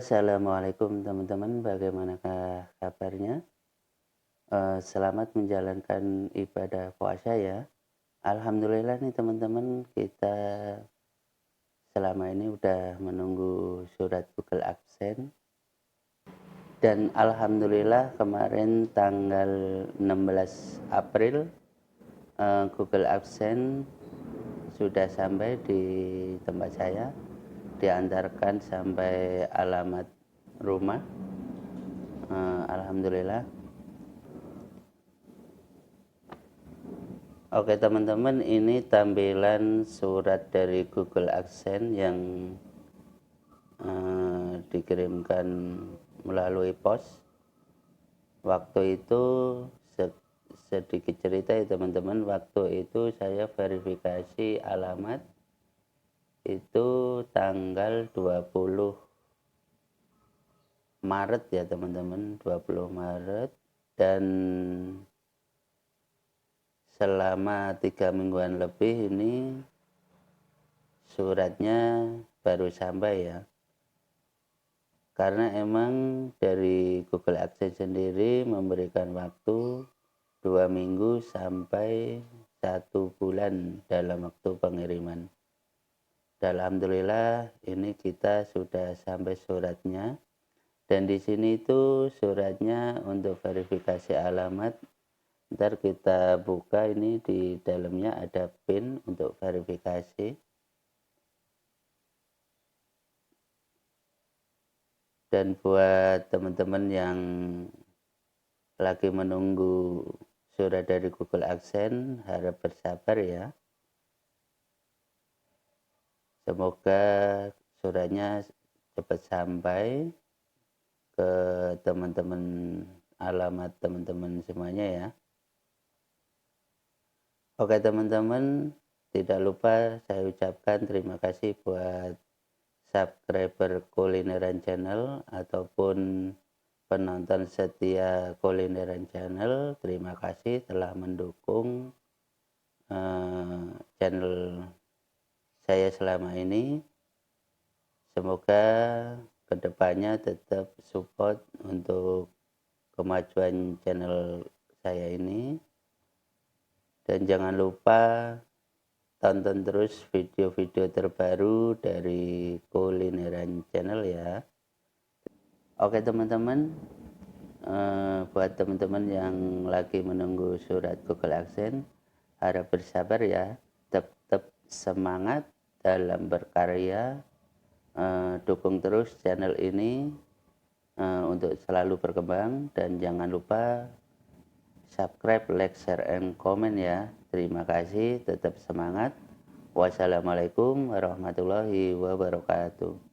Assalamualaikum teman-teman, bagaimanakah kabarnya? Selamat menjalankan ibadah puasa ya. Alhamdulillah nih teman-teman, kita selama ini udah menunggu surat Google Absen. Dan alhamdulillah kemarin tanggal 16 April, Google Absen sudah sampai di tempat saya, diantarkan sampai alamat rumah. Alhamdulillah. Oke teman-teman, ini tampilan surat dari Google Adsense yang dikirimkan melalui pos. Waktu itu sedikit cerita ya teman-teman, waktu itu saya verifikasi alamat itu tanggal 20 Maret ya teman-teman, 20 Maret, dan selama 3 mingguan lebih ini suratnya baru sampai ya. Karena emang dari Google Adsense sendiri memberikan waktu 2 minggu sampai 1 bulan dalam waktu pengiriman. Dan alhamdulillah ini kita sudah sampai suratnya. Dan di sini itu suratnya untuk verifikasi alamat. Ntar kita buka, ini di dalamnya ada PIN untuk verifikasi. Dan buat teman-teman yang lagi menunggu surat dari Google Adsense, harap bersabar ya. Semoga suratnya cepat sampai ke teman-teman, alamat teman-teman semuanya ya. Oke teman-teman, tidak lupa saya ucapkan terima kasih buat subscriber Kulineran Channel ataupun penonton setia Kulineran Channel. Terima kasih telah mendukung channel saya selama ini. Semoga kedepannya tetap support untuk kemajuan channel saya ini. Dan jangan lupa tonton terus video-video terbaru dari Kulineran Channel ya. Oke teman-teman, buat teman-teman yang lagi menunggu surat Google Adsense, harap bersabar ya, tetap semangat dalam berkarya, dukung terus channel ini untuk selalu berkembang, dan jangan lupa subscribe, like, share, and comment ya. Terima kasih, tetap semangat. Wassalamualaikum warahmatullahi wabarakatuh.